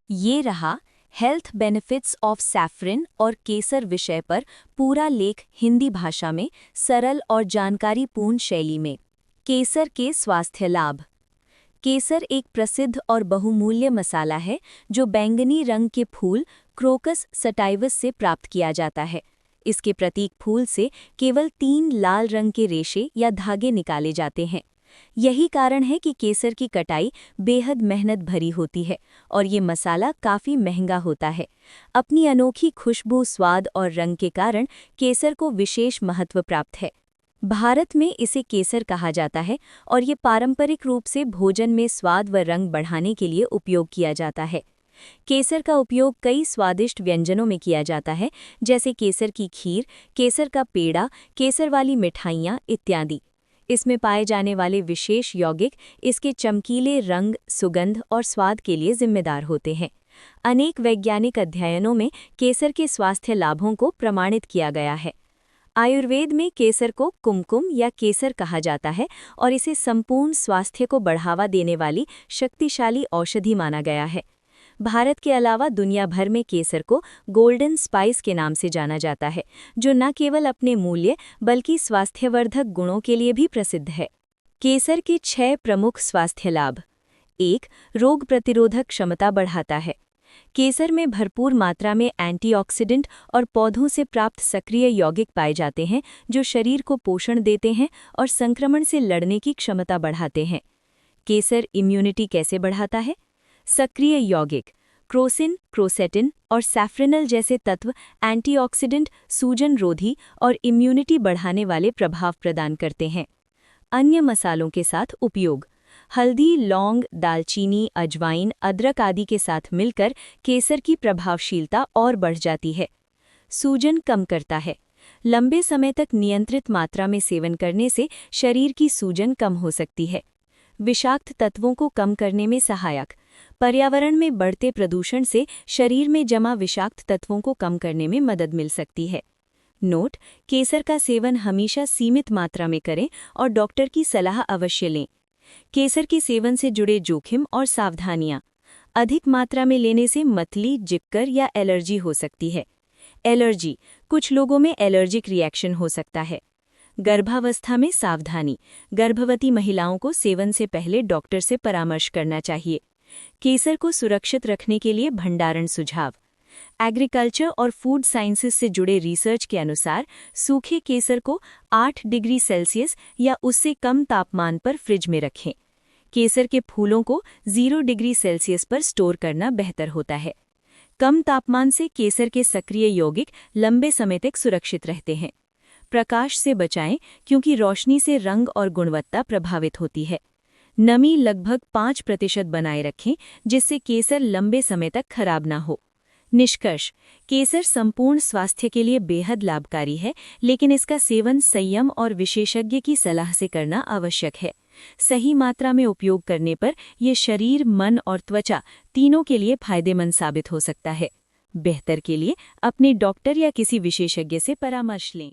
ये रहा health benefits of saffron और केसर विषय पर पूरा लेख हिंदी भाषा में सरल और जानकारीपूर्ण शैली में। केसर के स्वास्थ्य लाभ। केसर एक प्रसिद्ध और बहुमूल्य मसाला है जो बैंगनी रंग के फूल क्रोकस सटाइवस से प्राप्त किया जाता है। इसके प्रतीक फूल से केवल 3 लाल रंग के रेशे या धागे निकाले जाते हैं। यही कारण है कि केसर की कटाई बेहद मेहनत भरी होती है और ये मसाला काफ़ी महंगा होता है। अपनी अनोखी खुशबू, स्वाद और रंग के कारण केसर को विशेष महत्व प्राप्त है। भारत में इसे केसर कहा जाता है और ये पारंपरिक रूप से भोजन में स्वाद व रंग बढ़ाने के लिए उपयोग किया जाता है। केसर का उपयोग कई स्वादिष्ट व्यंजनों में किया जाता है, जैसे केसर की खीर, केसर का पेड़ा, केसर वाली मिठाइयाँ इत्यादि। इसमें पाए जाने वाले विशेष यौगिक इसके चमकीले रंग, सुगंध और स्वाद के लिए जिम्मेदार होते हैं। अनेक वैज्ञानिक अध्ययनों में केसर के स्वास्थ्य लाभों को प्रमाणित किया गया है। आयुर्वेद में केसर को कुमकुम या केसर कहा जाता है और इसे संपूर्ण स्वास्थ्य को बढ़ावा देने वाली शक्तिशाली औषधि माना गया है। भारत के अलावा दुनिया भर में केसर को गोल्डन स्पाइस के नाम से जाना जाता है, जो न केवल अपने मूल्य बल्कि स्वास्थ्यवर्धक गुणों के लिए भी प्रसिद्ध है। केसर के 6 प्रमुख स्वास्थ्य लाभ। 1. रोग प्रतिरोधक क्षमता बढ़ाता है। केसर में भरपूर मात्रा में एंटीऑक्सीडेंट और पौधों से प्राप्त सक्रिय यौगिक पाए जाते हैं, जो शरीर को पोषण देते हैं और संक्रमण से लड़ने की क्षमता बढ़ाते हैं। केसर इम्यूनिटी कैसे बढ़ाता है? सक्रिय यौगिक क्रोसिन, क्रोसेटिन और सैफ्रनल जैसे तत्व एंटीऑक्सीडेंट, सूजन रोधी और इम्यूनिटी बढ़ाने वाले प्रभाव प्रदान करते हैं। अन्य मसालों के साथ उपयोग। हल्दी, लौंग, दालचीनी, अजवाइन, अदरक आदि के साथ मिलकर केसर की प्रभावशीलता और बढ़ जाती है। सूजन कम करता है। लंबे समय तक नियंत्रित मात्रा में सेवन करने से शरीर की सूजन कम हो सकती है। विषाक्त तत्वों को कम करने में सहायक। पर्यावरण में बढ़ते प्रदूषण से शरीर में जमा विषाक्त तत्वों को कम करने में मदद मिल सकती है। नोट: केसर का सेवन हमेशा सीमित मात्रा में करें और डॉक्टर की सलाह अवश्य लें। केसर के सेवन से जुड़े जोखिम और सावधानियां। अधिक मात्रा में लेने से मतली, जिक्कर या एलर्जी हो सकती है। एलर्जी: कुछ लोगों में एलर्जिक रिएक्शन हो सकता है। गर्भावस्था में सावधानी: गर्भवती महिलाओं को सेवन से पहले डॉक्टर से परामर्श करना चाहिए। केसर को सुरक्षित रखने के लिए भंडारण सुझाव। एग्रीकल्चर और फूड साइंसेज से जुड़े रिसर्च के अनुसार सूखे केसर को 8 डिग्री सेल्सियस या उससे कम तापमान पर फ्रिज में रखें। केसर के फूलों को 0 डिग्री सेल्सियस पर स्टोर करना बेहतर होता है। कम तापमान से केसर के सक्रिय यौगिक लंबे समय तक सुरक्षित रहते हैं। प्रकाश से बचाएं, क्योंकि रोशनी से रंग और गुणवत्ता प्रभावित होती है। नमी लगभग 5% बनाए रखें, जिससे केसर लंबे समय तक खराब ना हो। निष्कर्ष: केसर संपूर्ण स्वास्थ्य के लिए बेहद लाभकारी है, लेकिन इसका सेवन संयम और विशेषज्ञ की सलाह से करना आवश्यक है। सही मात्रा में उपयोग करने पर यह शरीर, मन और त्वचा तीनों के लिए फायदेमंद साबित हो सकता है। बेहतर के लिए अपने डॉक्टर या किसी विशेषज्ञ से परामर्श लें।